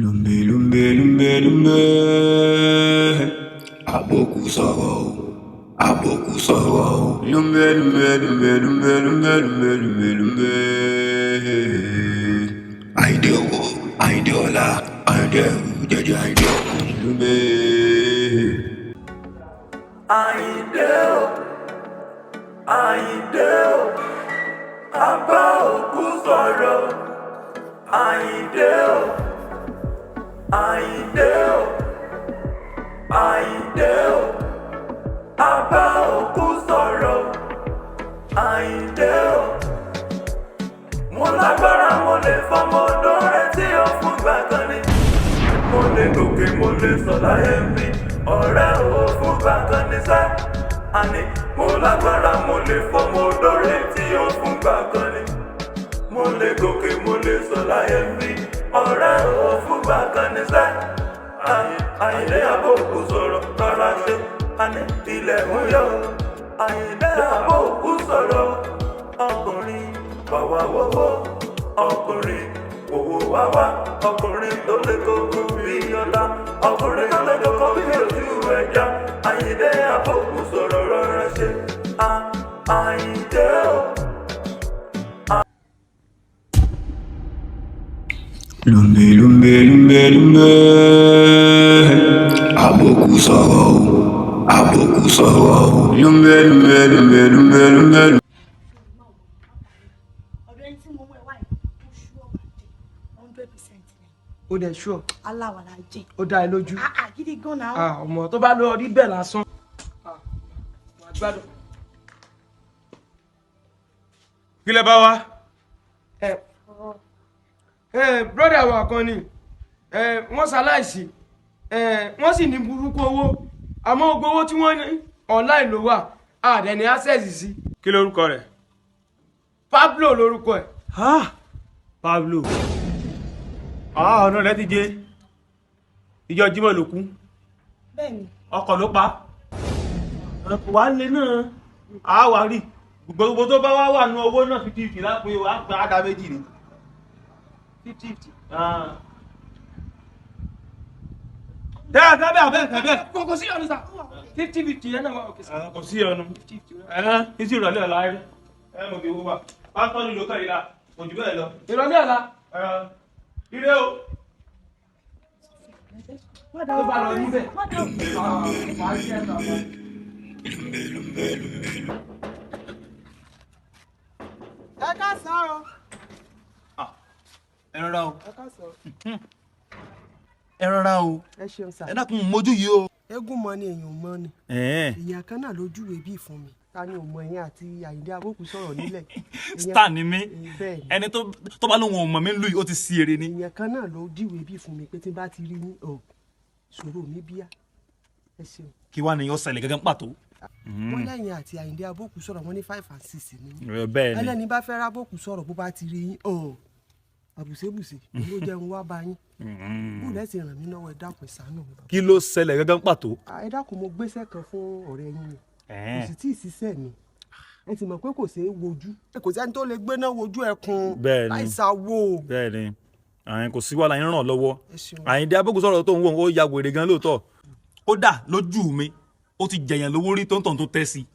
Lumbe, lumbe, lumbe, lumbe. Aboku sọ̀rọ̀, aboku sọ̀rọ̀. Lumbe, lumbe, lumbe, lumbe, lumbe, lumbe, lumbe, lumbe. Àyìndé owó, Àyìndé ọlá, Àyìndé jẹjẹ Àyìndé ọkọ. Lumbe. Àyìndé o, Àyìndé o, àbá òkú sọ̀rọ̀. Àyìndé o, Àyìndé o, Àyìndé o, àbá òkú sọ̀rọ̀. Àyìndé o, mo lágbára mo lè fọmọ ọdún rẹ tí ó fún gbàgán ni. Mo lè gòkè mo lè sọ láyé mi, ọ̀rẹ́ ò fún gbàgán ní sẹ́. Àní mo lágbára mo lè fọmọ ọdún rẹ tí ó fún gbàgán ni. Mo lè gòkè mo lè sọ láyé mi, ọ̀rẹ́ ò fún gbàgán ní sẹ́. Àyìndé àbòkù sọ̀rọ̀ rárá ṣe, àní ilẹ̀ ń yọ. Àyìndé àbòkù sọ̀rọ̀, ọkùnrin wàwá wọ́wọ́, ọkùnrin òwò wàwá, ọkùnrin tó lè kókó bí ọ̀la, ọkùnrin tó lè kókó bí ojú ẹja. Àyìndé àbòkù sọ̀rọ̀ rárá ṣe, Àyìndé o. Lumbe, lumbe, lumbe, lumbe. Aboku sọ̀rọ̀, aboku sọ̀rọ̀. Lumbe, lumbe, lumbe, lumbe, lumbe. Ó dẹ̀ ṣúọ̀. aláwàlá jẹ. Ó dá ẹ lójú. Gidi gan náà. Ọmọ tó bá lọ rí bẹ́ẹ̀ lásán. Wàá gbádùn. Kí lẹ bá wá? Brọ́dà wa kan ni wọ́n ṣaláìsí wọ́n sì ní burúkú owó àmọ́ gbogbo owó tí wọ́n ní online ló wà àdẹ̀ ní access sí. Kí lorúkọ rẹ̀? Pablo lórúkọ ẹ̀. Pablo. Ọ̀nà rẹ̀ ti jẹ́ ìjọ Jímọ̀ ló kú. Bẹ́ẹ̀ni. Ọkọ̀ ló pa. Wà á lè náà. A wà rí. Gbogbo tó bá wá wà ní owó náà 50-50 lápé wà á gba àdá méjì ni. 50-50. Tẹ́ẹ̀ Kò sí ọ̀nà sà. 50-50 yẹn náà wà òkè sà. kò sí ọ̀nà. Ìsì ìrọ̀lẹ́ ọ̀la ẹ̀ mọ̀ kí wọ́n wà. Pásítọ̀ ni lókàn ìlà. Kò jù bẹ́ẹ̀ lọ. Ìrọ̀lẹ́ ọ̀la. Ire o. Tó bá lọ níbẹ̀. Ẹ káàsán o. Ẹ rọra o. Ẹ káàsán. Ẹ rọra o. Ẹ ṣeun sà. Ẹ dákun mójú yìí o. Eégún mọ ni èèyàn mọ ni. Èèyàn kan náà ló júwe bí fún mi. Ta ni ò mọ yẹn àti Àyìndé àbòkù sọ̀rọ̀ nílẹ̀. Star ni mí. Bẹ́ẹ̀ni. Ẹni tó bá lóun ò mọ̀ mí lù yìí ó ti sí ere ni. Èèyàn kan náà ló júwe bí fún mi pé tí n bá ti rí ní ìṣòro mi bíyà. Ẹ ṣeun. Kí wàá ní yóò ṣẹlẹ̀ gẹ́gẹ́ pàtó. Wọ́n lẹ́yìn àti Àyìndé àbòkù sọ̀rọ̀ wọ́n ní 5 and 6 ni. Bẹ́ẹ̀ ni. Ẹlẹ́ni bá fẹ́ rábòkù sọ̀rọ̀ bó bá ti rí yín àbùsébùsè ló jẹun wá bá yín. Bó lẹ́sìn ràn mí lọ́wọ́ ẹ dákun ìṣàánú mi. Kí ló ṣẹlẹ̀ gẹ́gẹ́ pàtó. Ẹ dákun mo gbéṣẹ́ kan fún ọ̀rẹ́ yín ni. Kò sì tí ì ṣiṣẹ́ mi. Ẹ ti mọ̀ pé kò ṣeé wojú. Kò sẹ́ni tó lè gbéná wojú ẹkùn. Bẹ́ẹ̀ ni. Láìsàwò. Bẹ́ẹ̀ ni. Kò sí wàhálà yín ràn lọ́wọ́. Ẹ ṣeun. Àyìndé àbòkù sọ̀rọ̀ tó ń wò ó ya wèrè gan lóòótọ́. Ó dà lójú mi ó ti jẹ̀yàn lówó rí tó ń tàn tó tẹ́ sí.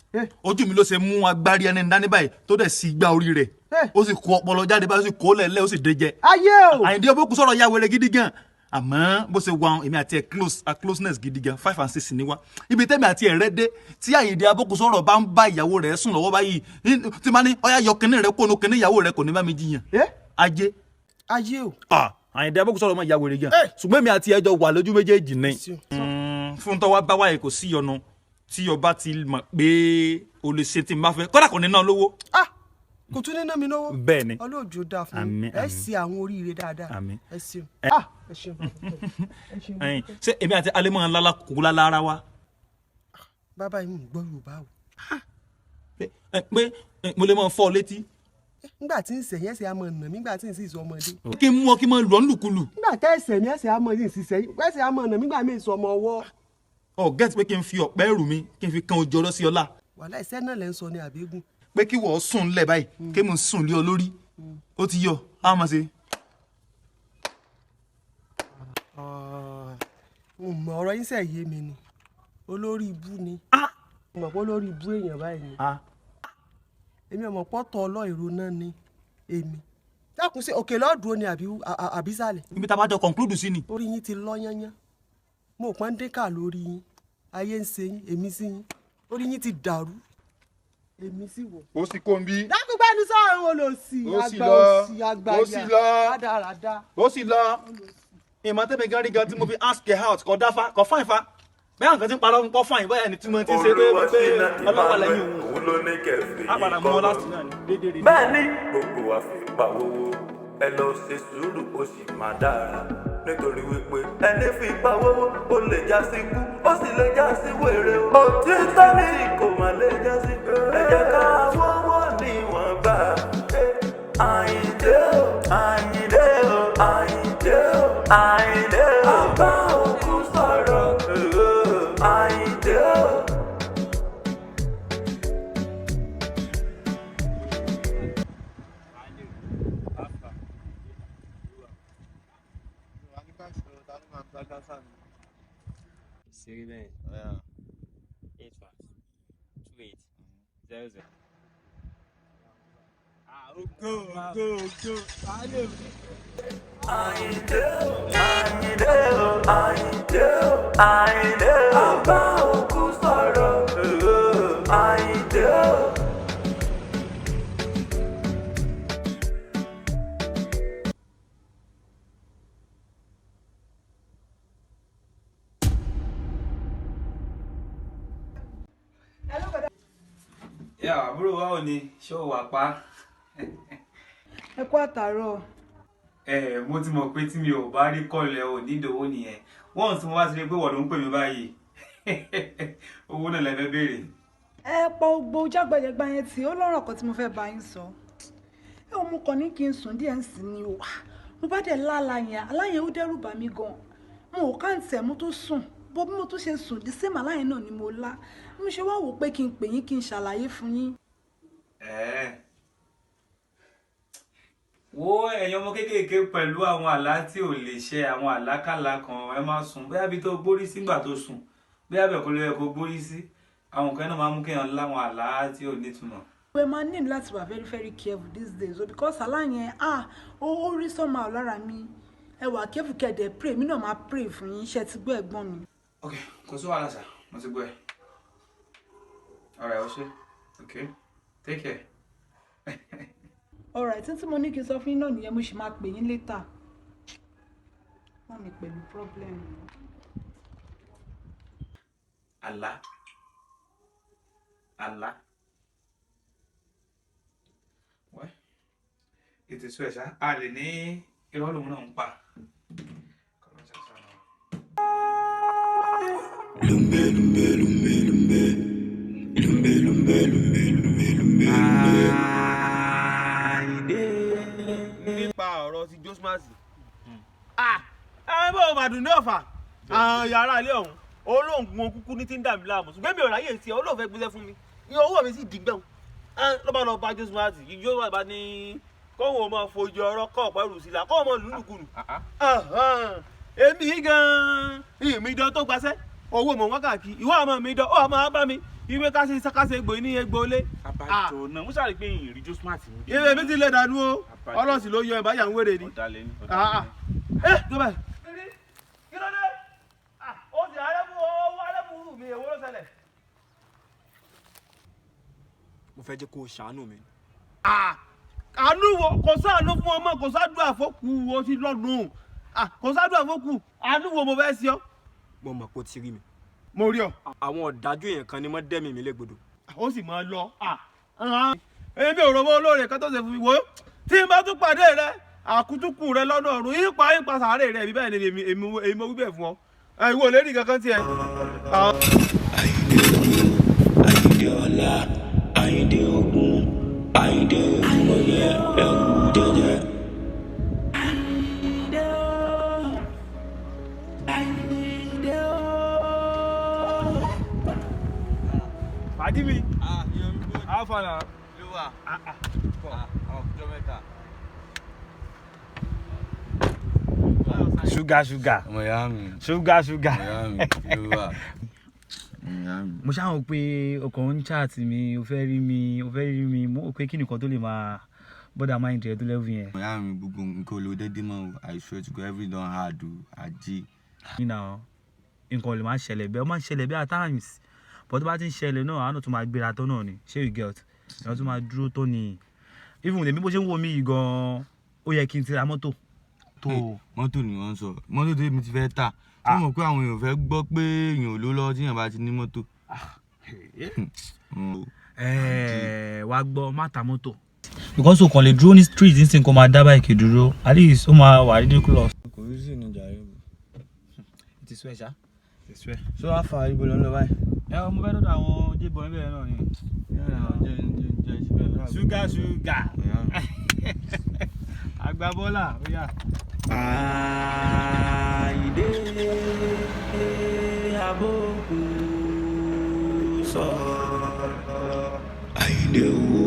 Ojú mi ló ṣe mú agbárí ẹni dání báyìí tó dẹ̀ sí igbá orí rẹ̀. Ó sì kó ọpọlọ jáde báyìí ó sì kó lẹ̀lẹ́ ó sì dé jẹ. Ayé o. Àyìndé àbòkù sọ̀rọ̀ ya wèrè gidi gan. Àmọ́ bó ṣe wà èmi àti ẹ̀ closeness gidi gan 5 and 6 ni wá. Ibi tẹ́mi àti ẹ̀ rẹ́ dé tí Àyìndé àbòkù sọ̀rọ̀ bá ń bá ìyàwó rẹ̀ sùn lọ́wọ́ báyìí tí máa ní ọ̀yá yọ kínní rẹ̀ kó nu kínní ìyàwó rẹ̀ kò ní bá mi jiyàn. Ajé. Ayé o. Àyìndé àbòkù sọ̀rọ̀ mọ́ ìyá wèrè gan. Ṣùgbọ́n èmi àti ẹ̀ jọ wà lójú méjèèjì ní. Fún tọ́wọ́ bá wáyé kò sí ọ̀nà tí ọba ti mọ̀ pé o lè ṣe tí n bá fẹ́ kọ́dà kò ní ná lówó. Kò tún ní ná mi lówó. Bẹ́ẹ̀ ni. Ọlọ́jọ́ dáa fún mi. Ẹ ṣe àwọn oríire dáadáa. Àmín. Ẹ ṣeun. Ẹ ṣeun. Ẹ ṣeun. Ṣé èmi àti alẹ́ mọ́ lálá kúkú lálá ara wa. Bàbá yìí mò ń gbọ́ Yorùbá o. Pé mo lè mọ fọ́ létí. Nígbà tí ń sẹ̀yìn ẹ̀sẹ̀ àmọ́ nà mí, nígbà tí ń sì sọ ọmọdé. Kí n mú ọ kí n mọ lọ lùkulù. Nígbà tẹ́ ẹ̀sẹ̀ ní ẹ̀sẹ̀ àmọ́ yìí sì sẹ́yìn, ẹ̀sẹ̀ àmọ́ nà mí nígbà mí sọ ọmọ ọwọ́. Gẹ́tì pé kí n fi ọ̀pẹ́ ẹrù mi kí n fi kan ojú ọ̀rọ̀ sí ọlá. Wàhálà iṣẹ́ náà lẹ́ ń sọ ní àbẹ́gùn. Pé kí wọ́n sùn lẹ̀ báyìí kí mo sùn lé ọ lórí ó ti yọ á máa ṣe. mọ̀ ọ̀rọ̀ yín sẹ̀ yé mi ni olórí ibú ni mọ̀ pé olórí ibú èèyàn báyìí ni èmi ọmọ pọ́tọ̀ ọlọ́ìró náà ni èmi dákun sí òkè lọ́ọ̀dúró ni àbí sàlẹ̀. ibi tá a bá jọ conclude sí ni. orí yín ti lọ yányán mo pọ́n dékà lórí yín ayé ń ṣe yín èmi sí yín orí yín ti dàrú èmi sì wò. ó sì kó ń bí. dákúgbẹ́ ní sọ̀rọ̀ wo lò sí àgbà òsì àgbà yà rádaràda. ó sì lọ ìmọ̀ tẹ́mi gan rí gan tí mo fi ask her out kò dáfa kò fáìn fa bẹ́ẹ̀ nǹkan tí ń parọ́ ń pọ́ fáìn báyà ni tí mo ti ṣe pé ọlọ́pàá lẹ́yìn òun. òun ló ní kẹfì á padà mú ọ láti náà ní déédéé. bẹ́ẹ̀ ni gbogbo àfipáwówó ẹ lọ ṣe sùúrù ó sì máa dára nítorí wípé ẹni fi pawówó ó lè já sí ikú ó sì lè já sí wèrè o. òtítọ́ ni kò má lè já sí ẹ jẹ́ ká wọ́wọ́ níwọ̀nba. Àyìndé o Àyìndé o Àyìndé o Àyìndé o àbá òkú sọ̀rọ̀ Àyìndé o. Siri bẹ́ẹ̀. 8-5 2-8 0-0. Àyìndé o Àyìndé o Àyìndé o Àyìndé o àbá òkú sọ̀rọ̀ Àyìndé o. Yà àbúrò wa ò ní ṣó wà pa. Ẹ kú àtàárọ̀. Mo ti mọ̀ pé tí mi ò bá rí kọ́lẹ̀ ò ní ìdòwò nìyẹn wọ́n tí mo bá ti rí pé wọ́n ló ń pè mí báyìí owó náà lẹ́fẹ́ béèrè. Ẹ pọ gbogbo jágbàjàgbà yẹn tí ó lọ́rọ̀ kan tí mo fẹ́ bá yín sọ. Ẹ ò mú kàn ní kí n sùn díẹ̀ ń sìn ni o. Mo bá dẹ̀ lálàá yẹn aláyẹn ó dẹ́rù bà mí gan. Mo ò káǹtì ẹ̀ mo tó sùn bó bí mo tó ṣe sùn the same aláyẹn náà ni mo lá. Mo ṣe wá wò pé kí n pè yín kí n ṣàlàyé fún yín. Wo ẹ̀yin ọmọ kéékèèké pẹ̀lú àwọn àlá tí ò lè ṣe àwọn àlákàlà kan ẹ máa sùn bóyá bí tó gbórí sígbà tó sùn bóyá bẹ́ẹ̀ kó ló yẹ kó gbórí sí àwọn kan náà máa mú kéèyàn láwọn àlá tí ò nítumọ̀. We máa need láti wà very very careful these days o because àlá yẹn ó rí sọ́mà lára mi ẹ wà careful kẹ̀dẹ̀ pray mi náà máa pray fún yín iṣẹ́ ti gbọ́ ẹ̀gbọ́n mi. Ok kò sí wàhálà sà mo ti gbọ́ ẹ. Alright ó ṣe ok take care. Alright, tí mo ní kí n sọ fún yín náà nìyẹn mo sì máa pè yín later. Wọ́n mi pẹ̀lú problem. Àlá. Wẹ́ ètò ìṣú ẹ̀ṣá a lè ní irọ́ lòun náà ń pa. Lumbe, lumbe, lumbe, lumbe. Lumbe, lumbe, lumbe, lumbe, lumbe, lumbe. Nípa ọ̀rọ̀ ti Josmas. Bó o màdùn ní ọ̀fà àwọn yàrá ilé ọ̀hún olóògùn kúkú ní tí ń dà mí láàmú ṣùgbọ́n mi ò ráyè tí olóòfẹ́ gbéṣẹ́ fún mi ní owó mi sì dìgbẹ́hùn ló bá lọ bá Josmas Josmas bá ní kóhùn ọmọ fojú ọ̀rọ̀ kọ́ ọ̀pẹ́ rù sílá kóhùn ọmọ lùlùkulù. Èmi gan-an ìmídán tó gbaṣẹ́ owó mọ̀ wọ́n káàkiri ìwọ àmọ́ mi dán ó àmọ́ bá mi ìwé kásẹ̀ egbò ní egbò lé. Àbájọ náà mo ṣàrí pé ìrìn Josmas mi. Ìwé mi ti lè dànù o ọlọ́sìn ló yọ ìbáyà ń wéré ni. Tó báyìí. Kí ló dé? Ó sì arẹ́bùrú mi èwo ló ṣẹlẹ̀? Mo fẹ́ jẹ́ kó o ṣàánú mi. Àánú wo kò sáànú fún ọmọ kò sádùn àfọ́kù o ti lọ́dún kò sádùn àfọ́kù àánú wo mo fẹ́ sí ọ. Mo mọ̀ pé o ti rí mi. Mo rí ọ. Àwọn ọ̀dájú èèyàn kan ni wọ́n dẹ́mi mi légbodò. Ó sì máa lọ. Èmi ò rówó olóore kan tó ṣe fún mi wò tí n bá tún pàdé rẹ àkútúkù rẹ lọ́nà ọ̀run ipa sàárè rẹ bí bẹ́ẹ̀ ni èmi mo wí bẹ́ẹ̀ fún ọ. Ìwọ lè rí kankan tiẹ̀. Àyìndé ọlá, Àyìndé ogun, Àyìndé ìmọ̀yẹ ẹ̀kú jẹjẹ. Pàdí mi. Àfàlà ló wà. Ọjọ́ mẹ́ta. ṣúgà ọmọ ìyá mi ṣúgà ọmọ ìyá mi kí ló wà. mo ṣáà pé ọkàn ń chat mi ó fẹ́ rí mi mo pé kí nìkan tó lè máa bọ́dà mind rẹ̀ tó lẹ́wù yẹn. ọmọ ìyá mi gbogbo nǹkan olóde dé mọ́ I swear to God every don hard o ajé. nǹkan lè máa ṣẹlẹ̀ bẹ́ẹ̀ ó máa ṣẹlẹ̀ bẹ́ẹ̀ at times but tó bá ti ń ṣẹlẹ̀ náà àwọn náà tún máa gbéra tó náà ni ṣé you get ìyẹn tún máa dúró tó ni even èmi bó ṣe ń wo mi yìí gan-an ó yẹ kí n ti ra mọ́tò. mọ́tò ni wọ́n sọ mọ́tò tó mi ti fẹ́ tà tí wọ́n mọ̀ pé àwọn èèyàn fẹ́ gbọ́ pé èèyàn ò ló lọ́wọ́ tí èèyàn bá ti ní mọ́tò. wá gbọ́ má ta mọ́tò. because o kàn lè dúró ní street nísìnyí kó máa dá báyìí dúró at least ó máa wà ridiculous. kò rí sí ní jàre bò. ti sún ẹ ṣá. ti sún ẹ. ṣé wàá fa ibo lọ báyìí. mo fẹ́ dọ́dọ̀ àwọn jébọn níbẹ̀ náà ni. ṣúgà agbábọ́là ó yá. Àyìndé àbòkù sọ̀rọ̀. Àyìndé owó,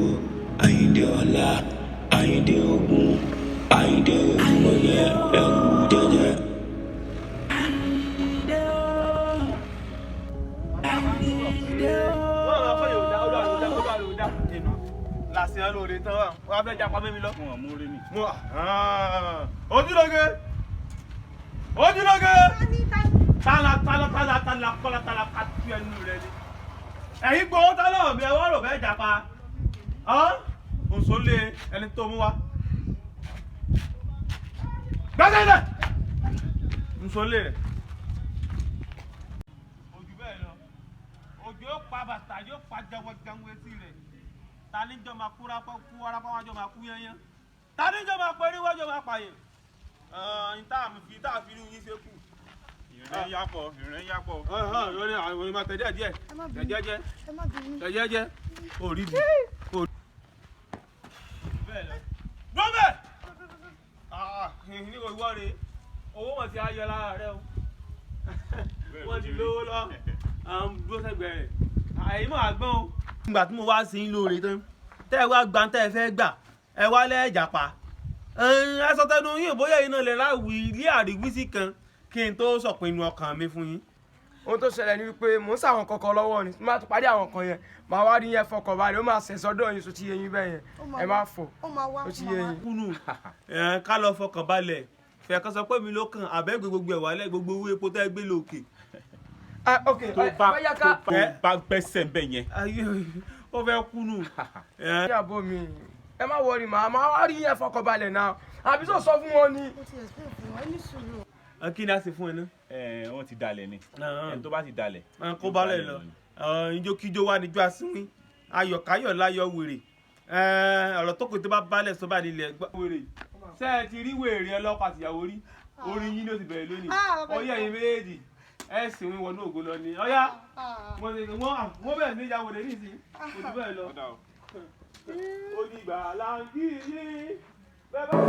Àyìndé ọlá, Àyìndé ogun, Àyìndé olúmọ̀yẹ ẹ̀rù jẹjẹ. lásìá lóore tán wà wọ́n á fẹ́ japa mẹ́mi lọ. wọn mú rí mi. ojúlóge tala ká tú ẹnu rẹ ni. ẹ̀yin gbowó tálọ̀ mi ẹ wọ́n rò bẹ́ẹ̀ japa nsọ́lé ẹni tó mú wa. gbẹ́sẹ̀ nsọ́lé rẹ̀. ojú bẹ́ẹ̀ lọ ojú yóò pa bàtà yóò pa jẹwọ́jẹwọ́ etí rẹ̀. Tani jọ máa kú warapa wájọ máa kú yẹnyẹn tani jọ máa pẹ́ níwájọ máa pààyàn ìta àfi ní yín ṣe kù. ìrìn yàpọ̀ lórí àwọn ìmọ̀ tẹ̀jẹ́ orí mi. lọ́bẹ̀ ní ìwọ rẹ̀ owó wọn ti ayọ̀ lára rẹ̀ o wọ́n ti lówó lọ àwọn dúró sẹ́gbẹ̀ẹ́ rẹ̀ àyè máa gbọ́n o. nígbà tí mo wá sí ń lóore tán tẹ́ ẹ wá gbà tẹ́ ẹ fẹ́ gbà ẹ wá lẹ́ẹ̀jàpá ẹ sọ tẹnu yín bóyá iná lè láwùí ilé àríwísí kan kí n tó sọ̀pinnu ọkàn mi fún yín. ohun tó ṣẹlẹ̀ ni wípé mò ń sàwọn kankan lọ́wọ́ ni má tó parí àwọn kan yẹn màá wá rí yẹn fọkàn balẹ̀ ó máa ṣẹ̀ sọ́dọ̀ yín sotí yẹn bẹ́ẹ̀ yẹn ẹ má fọ̀ ó ti yẹ yín. kúnnù ká lọ fọkàn balẹ̀ fẹ̀kan sọ pé mi ló kàn àbẹ́gbẹ́ gbogbo ẹ̀ wálẹ̀ gbogbo owó epo tẹ́ gbé lókè. tó bá gbẹ́sẹ̀ ń bẹ̀ yẹn ó fẹ́ kúnnù. ìyàbọ̀ mi ẹ má wọrí màá wá rí yẹn fọkàn balẹ̀ náà àbí tó sọ fún wọn ni. kí ni a ṣe fún ẹ náà. wọ́n ti dalẹ̀ ni ẹni tó bá ti dalẹ̀. kó balẹ̀ lọ ìjókíjó wà níjọ́ àsínwín ayọ̀káyọ̀ láyọ̀ wèrè ọ̀rọ̀ tó kò tó bá balẹ̀ sọ́ba nílẹ̀ wèrè. ṣé ẹ ti rí wèrè ọlọ́pàá àtìyàwó rí orí yín ló ti bẹ̀rẹ̀ lónìí ọyẹ́ ẹ̀yin méjèèjì ẹ sì ń wọnú ògo lọ ni ọyá wọ́n bẹ̀rẹ̀ ní ìyàwó rẹ̀ nísìnyí kò jù bẹ́ẹ̀ lọ. ó ní ìgbà láǹkìyí.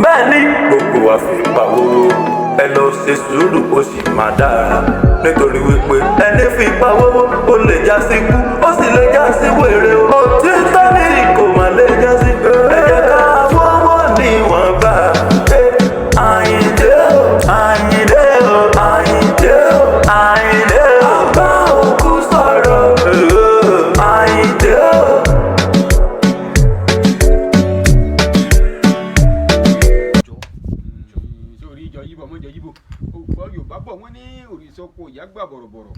bẹ́ẹ̀ ni gbogbo wa fi pawó ẹ lọ ṣe sùúrù ó sì máa dára nítorí wípé ẹni fi pawó ó lè já sí kú ó sì lè já sí wèrè o tí tani kò má lè já sí ẹ jẹ́ ká wọ́wọ́ níwọ̀nba Àyìndé o Àyìndé o Àyìndé o Àyìndé o bá òkú sọ̀rọ̀ Àyìndé o. Yorùbá bọ̀ wọ́n ní òrìṣà oko ìyá gbà bọ̀rọ̀bọ̀rọ̀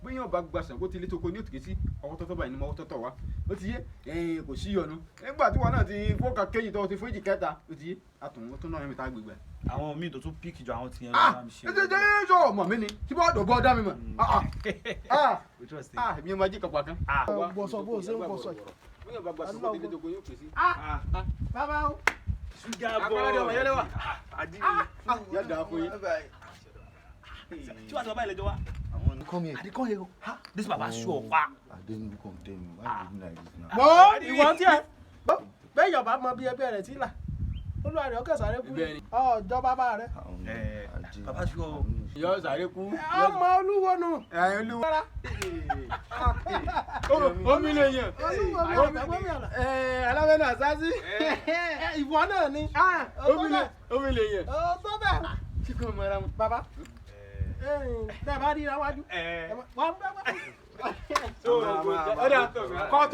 bóyá ọba gba Ṣàngó ti létò ko ní òtùkẹ́ sí ọwọ́ tọ́tọ́ báyìí ní ọwọ́ tọ́tọ́ wa ó ti yé kò sí yọnu nígbà tí wọn náà ti fọ́ọ̀kà kẹ́yìn tó ti fújì kẹta ó ti yé àtùnú tó náà yẹn mi ta gbègbè. àwọn míì tó tún píkì jọ àwọn tìyẹn ló máa ń ṣe. ẹ jọ ọmọ mi ni tí bá dọ̀bọ̀ dá mi mọ̀ mi ò máa jí kọ̀pà kan. bọ̀sọ̀ bó ṣe ń bọ̀sọ̀ yìí. bóyá ọba gba Ṣàngó ti létò ko ní òtùkẹ́ sí. bàbá o. ṣúgà bọ̀ tí wàá sọ báyìí lẹ́jọ́ wa. Come here. I dey come here. This baba sure pa. I didn't come tell me. Why you do like this now? wọ́n ìwọ tí ẹ bẹ́ẹ̀ yọ̀bá mọ bí ẹgbẹ́ rẹ̀ tí là olúwa rẹ̀ ọkẹ́ sáré kú ọjọ́ bàbá rẹ̀. baba sure. yọ sáré kú. ọmọ olúwo nù. olúwo. omi lè yàn. olúwo mi àgbẹ̀mí àná. alábẹ́nà àsáàsì. ìwọ náà ni. omi lè yàn. tó bẹ́ẹ̀. kí wọ́n mọ ara wọn. bàbá bẹ́ẹ̀ bá rí ra wájú. wà á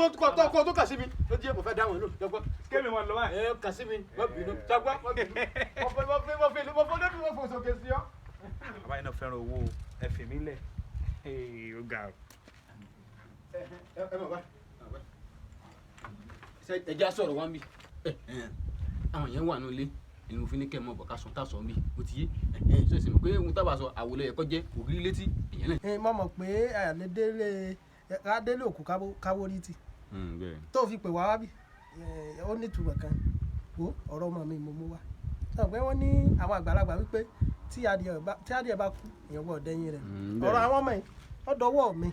kọ́ tó kà sí mi ló jẹ́ mo fẹ́ dáhùn lò jọgbọ́. kémi wọn lọ báyìí. kà sí mi má bínú jọgbọ́ má bínú mo fọ́ débi mo fò sókè sí ọ. bàbá yìí náà fẹ́ràn owó ẹ fi mí lẹ̀ ó ga o. ẹ mọ̀ bá ẹ já sọ̀rọ̀ wá ń bì àwọn yẹn wà nílé ẹni mo fi ní kẹ́ ẹ mọ̀ bọ̀ ká sọ tá a sọ ń bì ó ti yé ṣe é sì mọ̀ pé ohun tábà sọ àwòlẹ̀ ẹ̀kọ́ jẹ́ ògiri létí èèyàn náà. mo mọ̀ pé adélé òkú káwórí tì tó fi pè wá wá bì ó ní ìtumọ̀ kan wo ọ̀rọ̀ ọmọ mi mo mú wá sọ pé wọ́n ní àwọn àgbàlagbà wípé tí adìẹ bá kú èèyàn gbọ́dọ̀ dẹ́yìn rẹ̀ ọ̀rọ̀ àwọn ọmọ yìí ọ̀dọ́wọ́ mi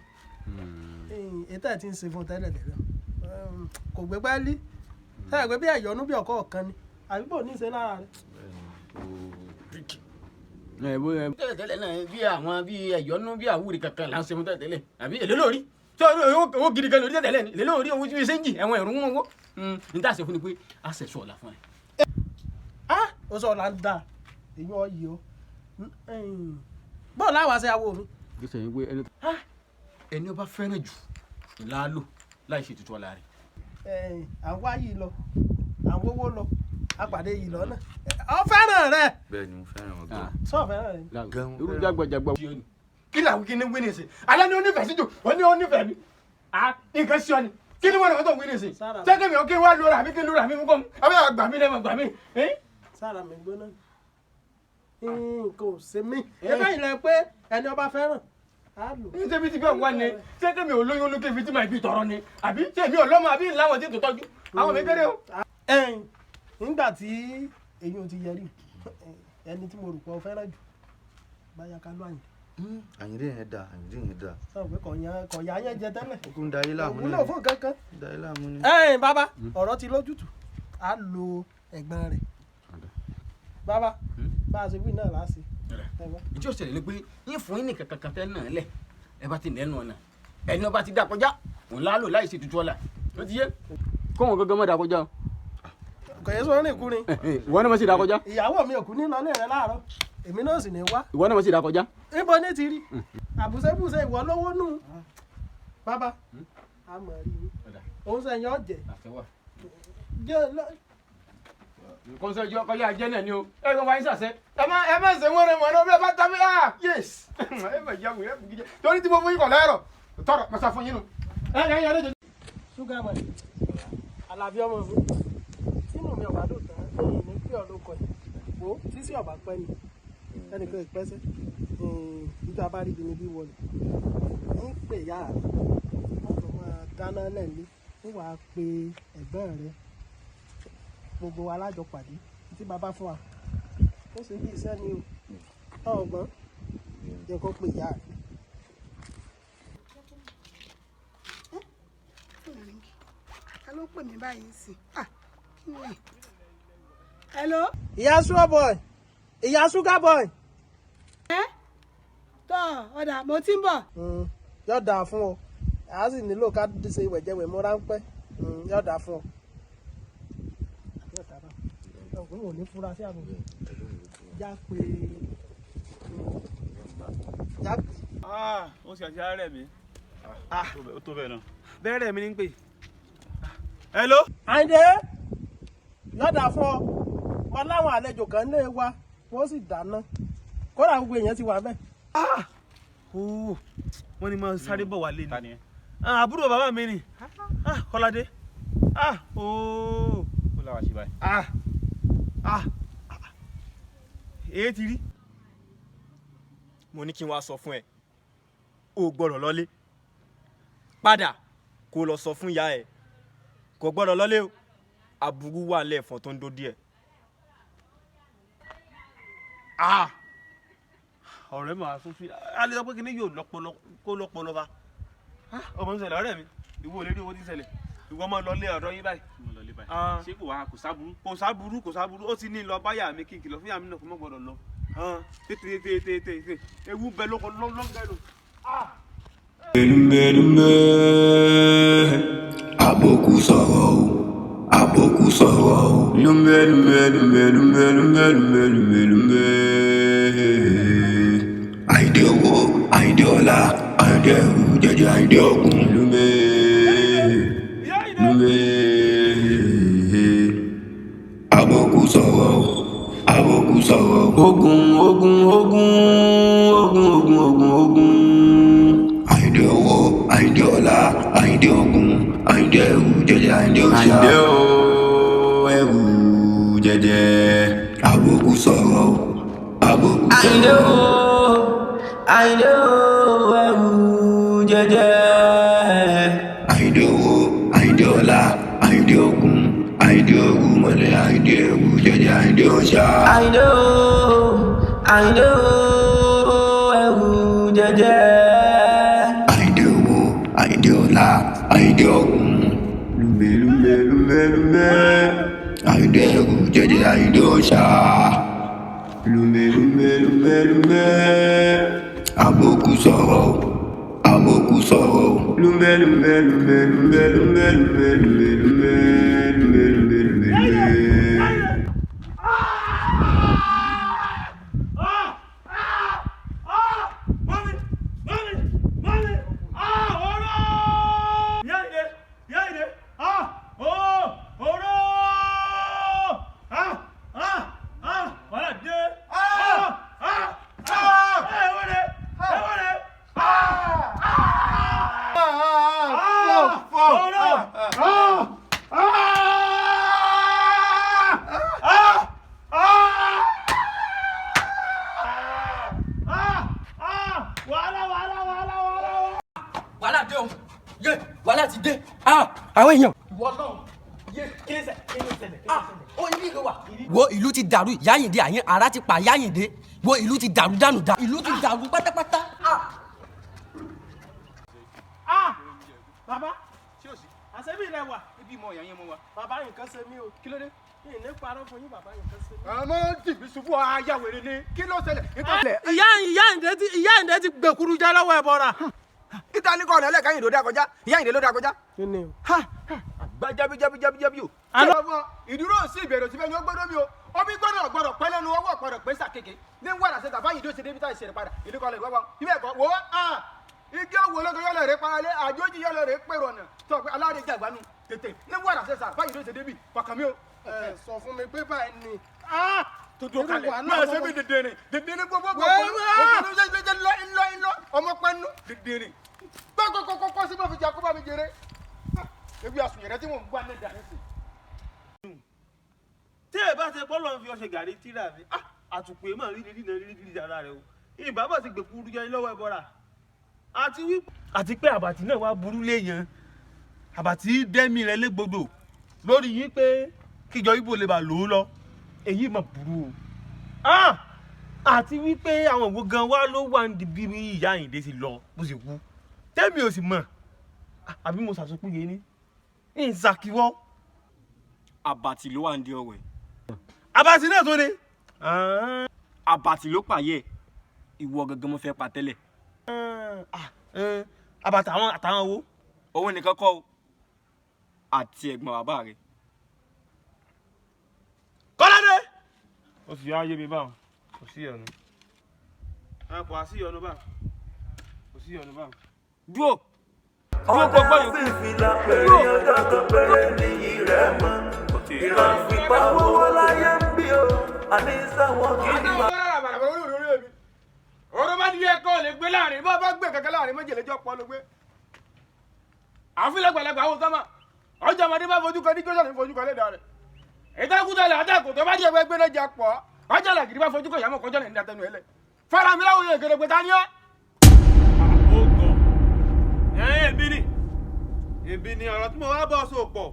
ètò ẹ̀ ti ń ṣe fún tẹ́lẹ̀ tẹ́lẹ̀ kò gbé pẹ́ẹ́lí sẹ́yìn pé bí ẹ̀yọ́nú bí ọ̀kọ́ ọ̀kan ni àbíbò ní í ṣe lára rẹ̀. tẹ́lẹ̀tẹ́lẹ̀ náà bí àwọn bí ẹ̀yọ́nú bí àwúrí kankan là ń ṣe fún tẹ́lẹ̀tẹ́lẹ̀ àbí èlé lórí tí owó gidi kan lórí tẹ́lẹ̀ ni èlé lórí owó tí wọ́n ṣe ń jì ẹ̀wọ̀n ẹ̀rù wọn wó ní tá a ṣe fún ni pé a ṣẹ̀ sọ̀ ọ̀la fún ẹ. ó sọ ọ̀la ń da èyí ọ̀ yìí o bọ́ọ̀ láwa ṣe awo mi. ẹni ọba fẹ́ràn jù ńlá lò láì ṣe tuntun ọ̀la rẹ̀. àwọn ayé lọ àwọn owó lọ apàdé yìí lọ náà ọ fẹ́ràn rẹ. bẹ́ẹ̀ni mo fẹ́ràn wọn gan. sọ fẹ́ràn rẹ. irú jágbàjàgbà. kí làwọn kí ni wí ní sè alẹ́ ni ó nífẹ̀ẹ́ sí jù ó ní ó nífẹ̀ẹ́ mi nǹkan sí ọ ni kí ni wọ́n náà tó wí ní sè jẹ́kẹ́ mi ò kí wá lóra mi kí lóra mi fún kọ́ mi àbẹ́ àgbà mi lẹ́mọ̀ gbà mí. sára mi gbóná nǹkan ò ṣe mí ẹgbẹ́ ìlẹ̀ pé ẹni ọba fẹ́ràn á lò. ní tẹ́bí ti bẹ́ẹ̀ wá ni jẹ́kẹ́ mi ò lóyún olókè fi tí màá fi tọrọ ni àbí tẹ́mi ò lọ́mọ àbí láwọn tí tó tọ́jú àwọn mi kéré o. nígbà tí èyí ò ti yẹrí ẹni tí mo rò pé ọ fẹ́ràn jù báyà ká ló àyìn. àyìndé yẹn da àyìndé yẹn da. sọ pé kọ̀yà yẹn jẹ tẹ́lẹ̀. ó kún dayé láàmú òun náà fún kankan. dayé láàmú ni. bàbá ọ̀rọ̀ ti lójútùú á lo ẹ̀gbọ́n rẹ̀ bàbá bá a ṣe wí náà láàṣì. ìjọ ṣẹlẹ̀ ni pé yín fún yín ní kankan tẹ́ náà lẹ̀ ẹ bá ti nẹ́nu ọ̀nà ẹni ọba ti dà kọjá òun lálò láì ṣe tuntun ọ̀la ló ti yé kóhun gángan mọ́ dà kọjá o. kò yẹ sọ ní ìkúrin. ìwọ náà mo sì dà kọjá. ìyàwó mi ò kú ní lọlé rẹ láàárọ̀ èmi náà sì ní wá. ìwọ náà mo sì dà kọjá. níbo ní ti rí àbùsẹ́bùsẹ́ ìwọ lówó nù. bàbá a mọ̀ rí i òun sẹ́yìn ọ̀jẹ̀. kọ́nsẹ́jọ́ kọ́yà jẹ́ náà ni o ẹ kàn wáyé sàṣẹ. ẹ má ṣe wọ́n rẹ̀ wọ́n náà bí ẹ bá ta mí yes ẹ má yà wúyẹ́ kùkì jẹ́ torí tí mo fún yín kọ̀ lẹ́rọ̀ tọrọ pàṣẹ fún yín nù. ṣúgà mọ̀ àlàbí ọmọ mi tínú mi ọ̀bá dùn tán èyí ní pí ọ̀lọ́kọ̀ ẹ̀ wo sísí ọ̀bá pẹ́ ni ẹnìkan ìpẹ́sẹ́ níta bá rí ibi níbí wọlé ń pè yá rẹ̀ wọ́n tó máa dáná lẹ́ẹ̀lé ń wàá pe ẹ̀gbọ́n rẹ̀ gbogbo wa lájọ pàdé tí bàbá fún wa ó sì bí iṣẹ́ ni o ọgbọ́n jẹ́ kó pè yá rẹ̀. ta ló pè mí báyìí sí kí ni. hello. ìyá sugar boy ìyá sugar boy. tọ́ ọ̀dà mo ti ń bọ̀. yóò dáa fún ọ a sì nílò ká ṣe ìwẹ̀jẹ̀wẹ̀ mọ́ ráńpẹ́ yóò dáa fún ọ. ọkùnrin ò ní fura sí àbò já pé já. ó sì àti àárẹ̀ mi ó tó bẹ́ẹ̀ náà bẹ́ẹ̀rẹ̀ mi ní pè. hello. Àyìndé yọ̀dà fún ọ wọn láwọn àlejò kan lé wa wọ́n sì dáná kódà gbogbo èèyàn ti wà bẹ́ẹ̀. wọ́n ní máa sáré bọ̀ wálé ni àbúrò bàbá mi ni Kọ́ládé ó làwọn àṣìbá yìí. èyí ti rí. mo ní kí n wá sọ fún ẹ o gbọ́dọ̀ lọlé padà kó lọ sọ fún ìyá ẹ kò gbọ́dọ̀ lọlé o aburú wà lẹ́ẹ̀fọ́n tó ń dó díẹ̀. ọ̀rẹ́ mi wà fún fi alẹ́ sọ pé kí ni yóò lọ́pọlọ kó lọ́pọlọ bá ọmọ ń ṣẹlẹ̀ ọ̀rẹ́ mi ìwọ ò lè rí owó tí ń ṣẹlẹ̀ ìwọ máa lọ lé ọ̀dọ́ yín báyìí. ṣé kò wá kò sábúrú. kò sábúrú ó ti ní lọ báyà mi kí n kìlọ̀ fún yàrá mi náà kó mọ̀ gbọ́dọ̀ lọ tètè ewu bẹ lọ́kọ̀ lọ́ngẹ́ lò. Àbòkù sọ̀rọ̀ o. àbòkù sọ̀rọ̀ lúmbẹ́. Àìdè owó, àìdè ọlá, àìdè ẹrù jẹjẹ, àìdè ọ̀gùn lúmbẹ́. Àbòkù sọ̀rọ̀. Ogun. Àìdè owó, àìdè ọlá, àìdè ọ̀gùn, àìdè ẹrù jẹjẹ, àìdè ọ̀ṣà. Àìdè ẹrù jẹjẹ. Àbòkù sọ̀rọ̀. Àìdè owó, àìdè ẹrù jẹjẹ. Àìdè owó, àìdè ọlá, àìdè ọ̀gùn, àìdè ẹrù mọ̀lẹ́, àìdè ẹrù jẹjẹ, àìdè ọ̀ṣà. Àìdè ẹrù jẹjẹ. Àìdè owó, àìdè ọlá, àìdè ọ̀gùn. Lúmbẹ́. Àìdè ẹrù jẹjẹ, àìdè ọ̀ṣà. Lúmbẹ́. Àbòkù sọ̀rọ̀. Lúmbẹ́. Wàhálà ti dé. Àwọn èèyàn. Wo ìlú ti dàrú Yáyìndé àyín ara ti pa Yáyìndé. Wo ìlú ti dàrú dànù dà. Ìlú ti dàrú pátápátá. Bàbá ṣé o sí àṣẹbí ilẹ̀ wà ibi ìmọ̀ ìyá yẹn mọ́ wa. Bàbá nǹkan ṣe mí o kí ló dé yìí ní parọ́ fún yín bàbá nǹkan ṣe mí. àmọ́ tìbí ṣubú ayáwèrè ni kí ló ṣẹlẹ̀. Ìyá Ìndé ti gbẹ̀kúrú já lọ́wọ́ ẹ̀ bọ́ra. ìta ní kọ́ọ̀nù ẹlẹ́ka Ìndé ló dá kọjá ìyá Ìndé ló dá kọjá. gba jábí o. ìdúró sí ìbẹ̀rẹ̀ òsì bẹ́ẹ̀ ni ó gbọ́dọ̀ mi o omi gbọ́dọ̀ pẹ́ lẹ́nu ọwọ́ gbọ́dọ̀ pẹ́ sàkéke ní wàrà ṣe tàbá Ìndé ó ṣe débi tá ìṣẹ̀lẹ̀ padà ìdí kọ́lẹ̀ ìwọ́wọ́ ibẹ̀ kọ́ wò ó igi owó lọ́gọ́ yọ̀lọ̀ rẹ̀ paralẹ́ àjòjì yọ̀lọ̀ rẹ̀ pèrò ọ̀nà tó pé aláàrẹ̀ jẹ́ àgbánu tètè ní wàrà ṣe tàbá Ìndé ó ṣe débi kọ̀ọ̀kan mi o. sọ fún mi pé báyìí ni. tuntun kalẹ̀ máa ṣe bí dèdèrè gbogbo ọmọ pẹ́ẹ́nu dèdèrè kọ́kọ́ sí bá fi jà kó bá mi jèrè ebi àsùnyẹ̀rẹ́ tí mò ń gbà ní ìdáná sí. tí ẹ bá ṣe bọ́ọ̀lù fi ọṣẹ gàrí tíra mi àtùpè máa rí ara rẹ o ìbá bá ti gbèkú dúdú yẹn lọ́wọ́ ẹ̀bọ̀ra àti pé àbàtì náà wá burú léèyàn àbàtì dẹ́mi rẹ légbodò lórí yín pé kíjọ ibo lè bà lò ó lọ èyí mà burú o àti wípé àwọn òwò gan wá ló wà ní bí Ìyá Ìndé ti lọ bó ṣe kú tẹ́mi ò sì mọ̀ àbí mo ṣàṣọpọ̀ yẹn ní ìṣàkíwọ́. àbàtì ló wà ní ọ̀wẹ̀. àbàtì náà tó ní. àbàtì ló pààyẹ ìwọ gangan mo fẹ́ pa tẹ́lẹ̀. àbàtì àtàwọn owó. owó nìkan kọ́ o àti ẹ̀gbọ́n bàbá rẹ̀. Kọ́ládé. ó sì yá ayé mi báwọn kò sí ọ̀nà. kò á sí ọ̀nà báwọn kò sí ọ̀nà báwọn. dúró. ọ̀dà fífìlà pẹ̀lú ọjọ́ tó pẹ̀lẹ́ nìyí rẹ̀ mọ́. ìran fipá owó láyé ń bí o àní sáwọn kì í máa. ọ̀rọ̀ bá di ẹ̀kọ́ lè gbé láàrin bá bá gbé kankan láàrin méjèlélẹ́jọ́ pọ̀ ló gbé. àfilẹ̀ gbẹ̀lẹ́gbẹ̀ àwọn sọ́mà ọjọ́ ọmọdé bá fojú kan ní jọ́sọ̀ ní fojú kan lẹ́dàá rẹ̀. ìtàkùtàlẹ̀ àtàkùn tó bá di ẹgbẹ́ gbẹ́lẹ́jà pọ̀ ọjọ́ làgìrì bá fojú kan ìyàmọ̀ kọjọ́ lẹ́ni dàtẹ́nu ẹlẹ́. fara mi láwùjọ ìkèrè pé ta ni ọ́. èmi ni ọ̀rọ̀ tí mo wá bọ̀ so pọ̀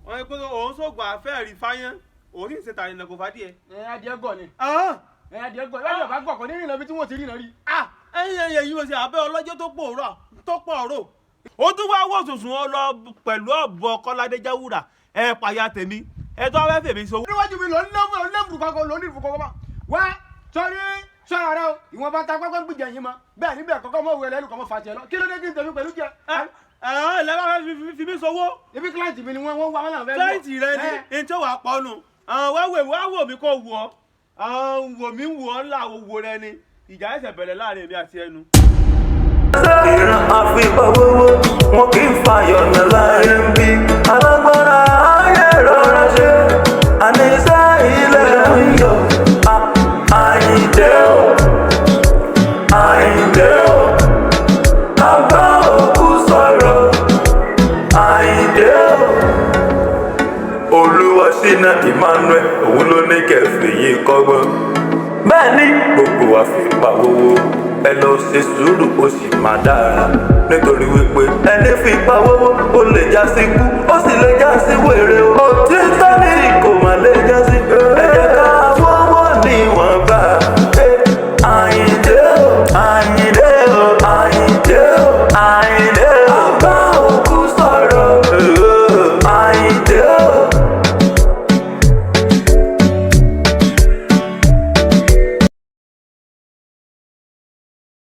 wọ́n ní pé òun sògùn àfẹ́ rí fáyán òun sì ń ṣe tàyìnà kò fàdíẹ̀. adìẹ gọ̀ ni adìẹ gọ̀ ìwádìí ọ̀bá gọ̀ kọ́ ní ìrìnà bí tí wọ́n ti rìnà rí. ẹ̀yìn yìí mo ṣe abẹ́ ọlọ́jọ́ tó pọ̀ rò ó tún wá wọ̀ sùnsùn ọ lọ pẹ̀lú ọ̀bọ Kọ́ládé Jáwúrà ẹ pàyà tèmi ẹ tó fẹ́ fèmí sowó. níwájú mi lọ nílẹ̀mùrù kankan lọ nílùú kankan wá sọrí sọ̀rọ̀ rẹ o ìwọ̀n bá ta pápá gbìjà yín mọ́ bẹ́ẹ̀ níbẹ̀ kọ́kọ́ mọ̀ wẹ̀lẹ́ lùkọ́ mọ́ fàtì ẹ lọ kí ló dé kí n tẹ̀mí pẹ̀lú jẹ ìlànà fi mí sọwọ́. ibi kílàǹtì mi ni wọ́n wá wọn náà fẹ́ gbọ́. kílàǹtì rẹ ni ẹni tí wàá pọ́nù wá wò mí kó wù ọ́ wò mí wù ọ́ ńlá wo rẹ ni ìjà ẹsẹ̀ bẹ̀rẹ̀ láàrin èmi àti ẹnu. ìran àfipáwówó wọn kì í fàyọ̀nà láyé ń bí alágbára ayé rọra ṣe àníṣe ilẹ̀ ń yọ Àyìndé o bàbá òkú sọ̀rọ̀ Àyìndé o Olúwaṣínà Emmanuel òun ló ní kẹfì yìí kọ́gbọ́n bẹ́ẹ̀ ni gbogbo àfipáwówó ẹ lọ ṣe sùúrù ó sì máa dára nítorí wípé ẹni fi pawówó ó lè já sí kú ó sì lè já sí wèrè o. òtítọ́ ni kò